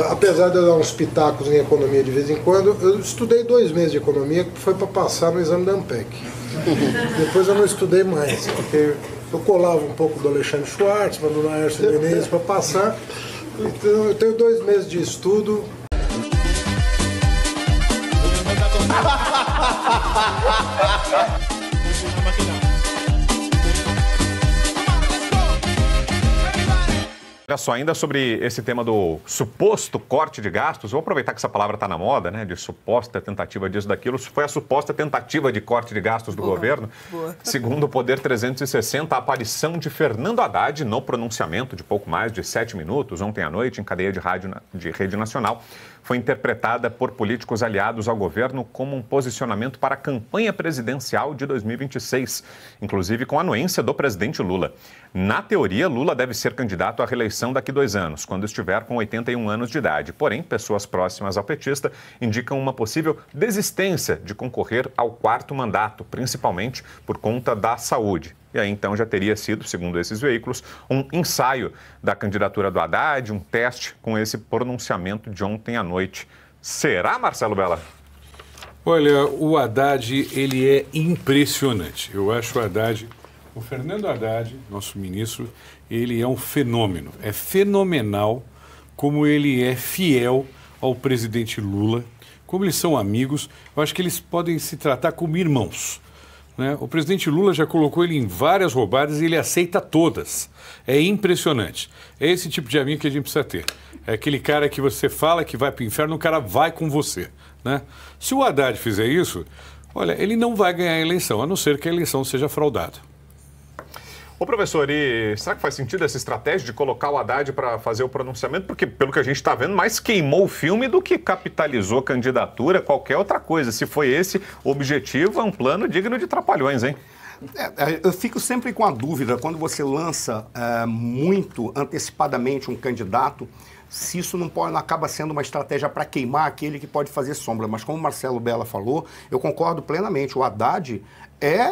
Apesar de eu dar uns pitacos em economia de vez em quando, eu estudei 2 meses de economia, que foi para passar no exame da ANPEC. Depois eu não estudei mais, porque eu colava um pouco do Alexandre Schwartzman, do Laércio Menezes para passar. Então eu tenho 2 meses de estudo. Olha só, ainda sobre esse tema do suposto corte de gastos, vou aproveitar que essa palavra está na moda, né, de suposta tentativa disso, daquilo. Foi a suposta tentativa de corte de gastos do governo. Segundo o Poder 360, a aparição de Fernando Haddad no pronunciamento de pouco mais de 7 minutos, ontem à noite, em cadeia de rádio de rede nacional, foi interpretada por políticos aliados ao governo como um posicionamento para a campanha presidencial de 2026, inclusive com a anuência do presidente Lula. Na teoria, Lula deve ser candidato à reeleição daqui a 2 anos, quando estiver com 81 anos de idade. Porém, pessoas próximas ao petista indicam uma possível desistência de concorrer ao 4º mandato, principalmente por conta da saúde. E aí, então, já teria sido, segundo esses veículos, um ensaio da candidatura do Haddad, um teste com esse pronunciamento de ontem à noite. Será, Marcelo Bella? Olha, o Haddad, ele é impressionante. Eu acho o Fernando Haddad, nosso ministro, ele é um fenômeno. É fenomenal como ele é fiel ao presidente Lula, como eles são amigos. Eu acho que eles podem se tratar como irmãos. Né? O presidente Lula já colocou ele em várias roubadas e ele aceita todas. É impressionante. É esse tipo de amigo que a gente precisa ter. É aquele cara que você fala que vai para o inferno, o cara vai com você. Né? Se o Haddad fizer isso, olha, ele não vai ganhar a eleição, a não ser que a eleição seja fraudada. Ô professor, e será que faz sentido essa estratégia de colocar o Haddad para fazer o pronunciamento? Porque, pelo que a gente está vendo, mais queimou o filme do que capitalizou candidatura, qualquer outra coisa. Se foi esse o objetivo, é um plano digno de trapalhões, hein? Eu fico sempre com a dúvida, quando você lança muito antecipadamente um candidato, se isso não acaba sendo uma estratégia para queimar aquele que pode fazer sombra. Mas como o Marcelo Bella falou, eu concordo plenamente. O Haddad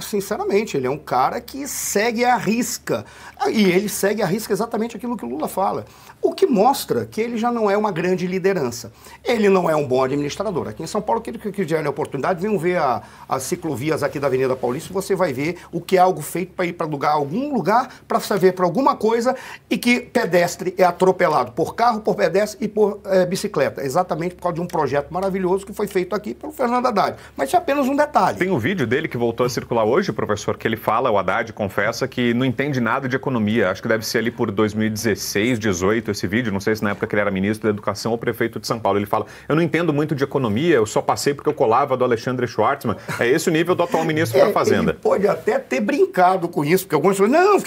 sinceramente, ele é um cara que segue à risca. E ele segue à risca exatamente aquilo que o Lula fala. O que mostra que ele já não é uma grande liderança. Ele não é um bom administrador. Aqui em São Paulo, aquele que tiver a oportunidade, venham ver as ciclovias aqui da Avenida Paulista, você vai ver o que é algo feito para ir para algum lugar, para saber para alguma coisa, e que pedestre é atropelado por carro, por pedestre e por bicicleta. Exatamente por causa de um projeto maravilhoso que foi feito aqui pelo Fernando Haddad. Mas isso é apenas um detalhe. Tem um vídeo dele que voltou a circular hoje, professor, que ele fala, o Haddad confessa que não entende nada de economia. Acho que deve ser ali por 2016, 18 esse vídeo. Não sei se na época que ele era ministro da Educação ou prefeito de São Paulo. Ele fala, eu não entendo muito de economia, eu só passei porque eu colava do Alexandre Schwartzman. É esse o nível do atual ministro da Fazenda. Ele pode até ter brincado com isso, porque alguns falam, não,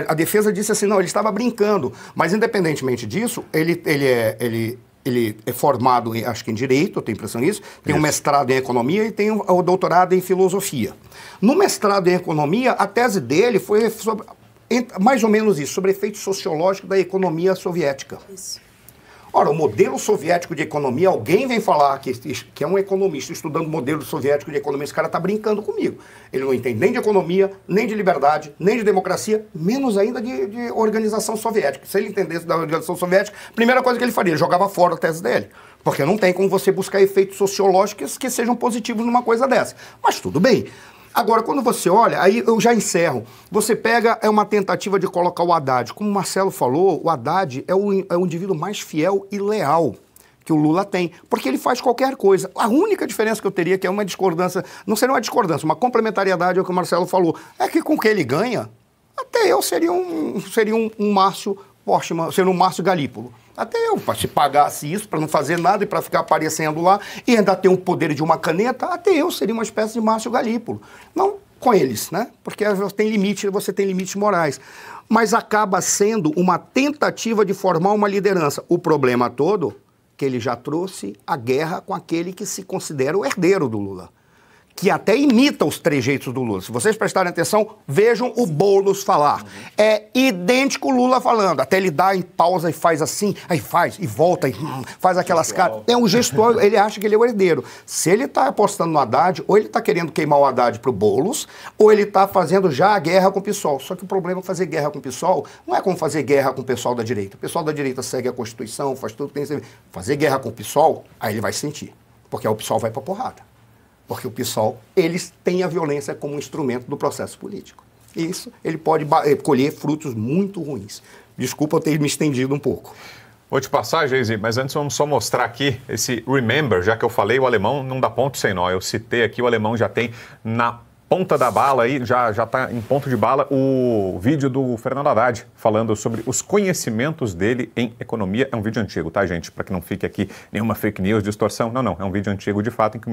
a defesa disse assim, não, ele estava brincando. Mas independentemente disso, ele é formado, acho que em Direito, eu tenho a impressão disso, tem um mestrado em Economia e tem o doutorado em Filosofia. No mestrado em Economia, a tese dele foi sobre, mais ou menos isso, sobre efeito sociológico da economia soviética. Isso. Ora, o modelo soviético de economia, alguém vem falar que é um economista estudando o modelo soviético de economia, esse cara está brincando comigo. Ele não entende nem de economia, nem de liberdade, nem de democracia, menos ainda de organização soviética. Se ele entendesse da organização soviética, a primeira coisa que ele faria, ele jogava fora a tese dele. Porque não tem como você buscar efeitos sociológicos que sejam positivos numa coisa dessa. Mas tudo bem. Agora, quando você olha, aí eu já encerro, você pega, uma tentativa de colocar o Haddad. Como o Marcelo falou, o Haddad é o indivíduo mais fiel e leal que o Lula tem, porque ele faz qualquer coisa. A única diferença que eu teria, que é uma discordância, não seria uma discordância, uma complementariedade ao que o Marcelo falou, é que com o que ele ganha, até eu seria um Márcio Postman, seria um Márcio Galípolo. Até eu, se pagasse isso para não fazer nada e para ficar aparecendo lá e ainda ter um poder de uma caneta, até eu seria uma espécie de Márcio Galípolo. Não com eles, né? Porque você tem limites morais. Mas acaba sendo uma tentativa de formar uma liderança. O problema todo, que ele já trouxe a guerra com aquele que se considera o herdeiro do Lula, que até imita os trejeitos do Lula. Se vocês prestarem atenção, vejam o Boulos falar. É idêntico o Lula falando. Até ele dá em pausa e faz assim, aí faz, e volta, e faz aquelas caras. É um gestual, ele acha que ele é o herdeiro. Se ele está apostando no Haddad, ou ele está querendo queimar o Haddad pro Boulos, ou ele está fazendo já a guerra com o PSOL. Só que o problema é fazer guerra com o PSOL não é como fazer guerra com o pessoal da direita. O pessoal da direita segue a Constituição, faz tudo que tem que ser. Fazer guerra com o PSOL, aí ele vai sentir. Porque aí o PSOL vai pra porrada. Porque o PSOL, eles têm a violência como instrumento do processo político. Isso, ele pode colher frutos muito ruins. Desculpa eu ter me estendido um pouco. Vou te passar, Geise, mas antes vamos só mostrar aqui esse Remember, já que eu falei, o alemão não dá ponto sem nó. Eu citei aqui, o alemão já tem na ponta da bala aí, já está em ponto de bala, o vídeo do Fernando Haddad falando sobre os conhecimentos dele em economia. É um vídeo antigo, tá, gente? Para que não fique aqui nenhuma fake news, distorção. Não. É um vídeo antigo, de fato, em que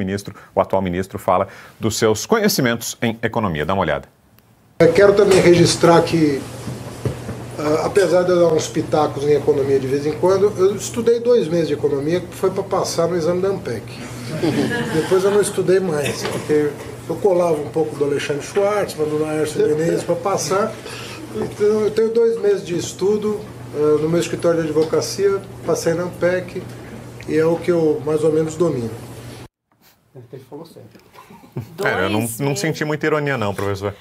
o atual ministro fala dos seus conhecimentos em economia. Dá uma olhada. Eu quero também registrar que, apesar de eu dar uns pitacos em economia de vez em quando, eu estudei 2 meses de economia, que foi para passar no exame da ANPEC. Depois eu não estudei mais, porque eu colava um pouco do Alexandre Schwartzman, do Laércio Menezes para passar. Então, eu tenho 2 meses de estudo no meu escritório de advocacia, passei na ANPEC e é o que eu mais ou menos domino. Ele falou sério. Eu não senti muita ironia não, professor.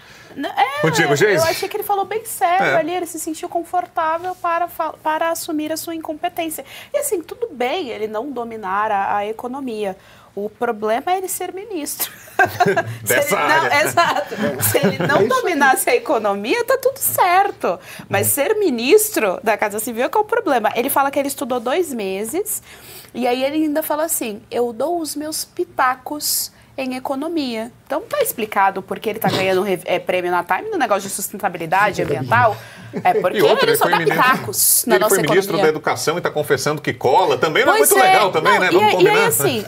Contigo, Geise? Eu achei que ele falou bem sério ali, ele se sentiu confortável para assumir a sua incompetência. E assim, tudo bem ele não dominar a economia. O problema é ele ser ministro. Dessa área. Exato. Se ele não dominasse a economia, tá tudo certo. Mas ser ministro da Casa Civil é que é o problema. Ele fala que ele estudou 2 meses e aí ele ainda fala assim, eu dou os meus pitacos em economia. Então tá explicado porque ele tá ganhando prêmio na Time no negócio de sustentabilidade ambiental. É porque ele só dá pitacos na nossa economia. Ele foi ministro da Educação e está confessando que cola. Também não é muito legal também, né? Vamos combinar. E aí, assim,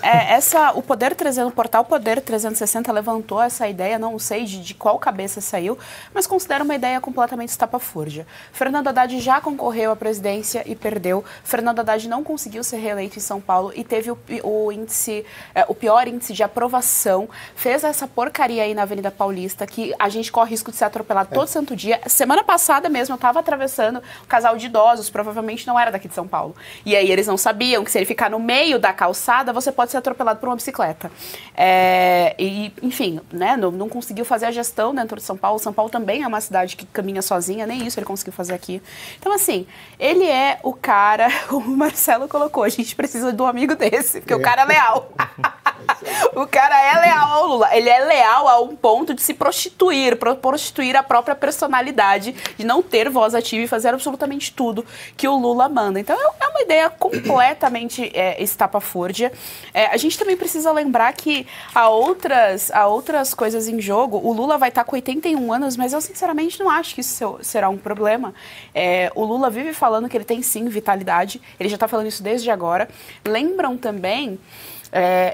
o portal Poder 360 levantou essa ideia, não sei de qual cabeça saiu, mas considero uma ideia completamente estapafúrdia. Fernando Haddad já concorreu à presidência e perdeu. Fernando Haddad não conseguiu ser reeleito em São Paulo e teve o pior índice de aprovação. Fez essa porcaria aí na Avenida Paulista, que a gente corre risco de ser atropelado todo santo dia. Semana passada mesmo, eu estava atravessando um casal de idosos, provavelmente não era daqui de São Paulo. E aí eles não sabiam que se ele ficar no meio da calçada, você pode ser atropelado por uma bicicleta. Enfim, né, não conseguiu fazer a gestão dentro de São Paulo. São Paulo também é uma cidade que caminha sozinha, nem isso ele conseguiu fazer aqui. Então, assim, ele é o cara, o Marcelo colocou, a gente precisa de um amigo desse, porque o cara é leal. O cara é leal ao Lula. Ele é leal a um ponto de se prostituir a própria personalidade, de não ter voz ativa e fazer absolutamente tudo que o Lula manda. Então é uma ideia completamente estapafúrdia. A gente também precisa lembrar que há outras coisas em jogo. O Lula vai estar com 81 anos, mas eu sinceramente não acho que isso será um problema. O Lula vive falando que ele tem sim vitalidade. Ele já está falando isso desde agora. Lembram também...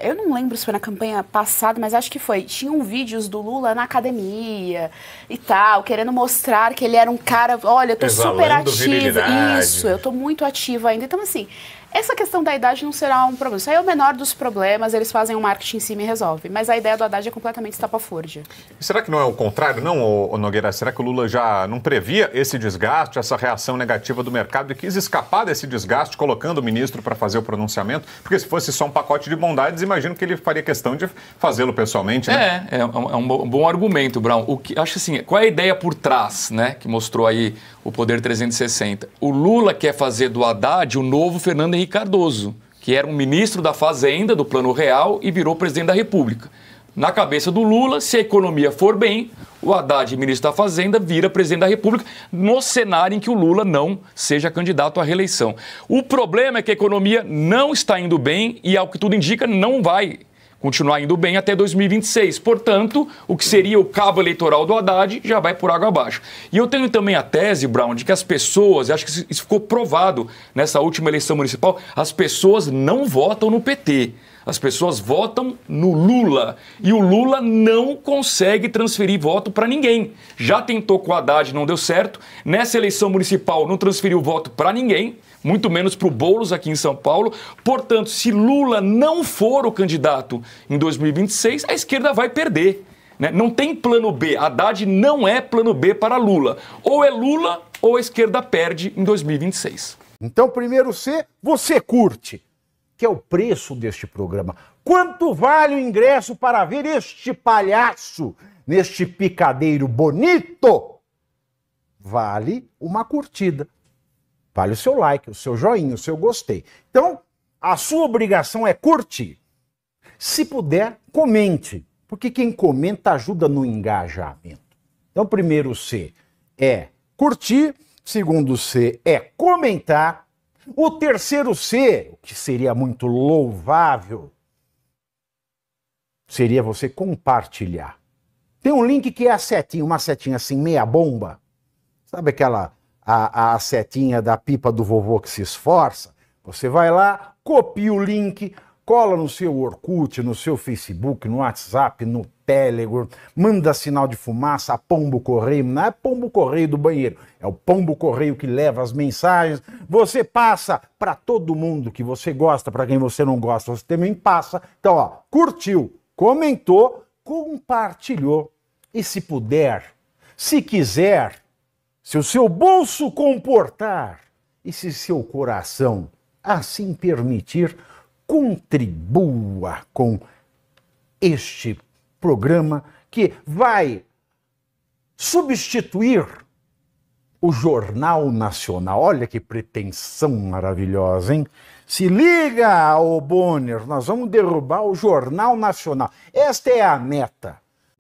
eu não lembro se foi na campanha passada, mas acho que foi. Tinham vídeos do Lula na academia e tal, querendo mostrar que ele era um cara, olha, eu tô super ativa. Isso, eu tô muito ativa ainda. Então, assim, essa questão da idade não será um problema. Isso aí é o menor dos problemas, eles fazem um marketing em cima e resolve. Mas a ideia do Haddad é completamente estapafúrdia. E será que não é o contrário, não, Nogueira? Será que o Lula já não previa esse desgaste, essa reação negativa do mercado e quis escapar desse desgaste, colocando o ministro para fazer o pronunciamento? Porque se fosse só um pacote de bondades, imagino que ele faria questão de fazê-lo pessoalmente, né? É um bom argumento, Brown. Acho assim, qual é a ideia por trás, né, que mostrou aí o Poder 360? O Lula quer fazer do Haddad o novo Fernando Henrique Cardoso, que era um ministro da Fazenda, do Plano Real, e virou presidente da República. Na cabeça do Lula, se a economia for bem, o Haddad, ministro da Fazenda, vira presidente da República, no cenário em que o Lula não seja candidato à reeleição. O problema é que a economia não está indo bem e, ao que tudo indica, não vai continuar indo bem até 2026. Portanto, o que seria o cabo eleitoral do Haddad já vai por água abaixo. E eu tenho também a tese, Brown, de que as pessoas, acho que isso ficou provado nessa última eleição municipal, as pessoas não votam no PT. As pessoas votam no Lula e o Lula não consegue transferir voto para ninguém. Já tentou com o Haddad, não deu certo. Nessa eleição municipal não transferiu voto para ninguém, muito menos para o Boulos aqui em São Paulo. Portanto, se Lula não for o candidato em 2026, a esquerda vai perder. Né? Não tem plano B. Haddad não é plano B para Lula. Ou é Lula ou a esquerda perde em 2026. Então, primeiro C, você curte, que é o preço deste programa. Quanto vale o ingresso para ver este palhaço neste picadeiro bonito? Vale uma curtida. Vale o seu like, o seu joinha, o seu gostei. Então, a sua obrigação é curtir. Se puder, comente, porque quem comenta ajuda no engajamento. Então, primeiro C é curtir, segundo C é comentar, o terceiro C, o que seria muito louvável, seria você compartilhar. Tem um link que é a setinha, uma setinha assim, meia bomba. Sabe aquela, a setinha da pipa do vovô que se esforça? Você vai lá, copia o link, cola no seu Orkut, no seu Facebook, no WhatsApp, no Telegram, manda sinal de fumaça, pombo correio, não é pombo correio do banheiro, é o pombo correio que leva as mensagens, você passa para todo mundo que você gosta, para quem você não gosta, você também passa. Então, ó, curtiu, comentou, compartilhou, e se puder, se quiser, se o seu bolso comportar, e se seu coração assim permitir, contribua com este programa que vai substituir o Jornal Nacional. Olha que pretensão maravilhosa, hein? Se liga, ô Bonner, nós vamos derrubar o Jornal Nacional. Esta é a meta.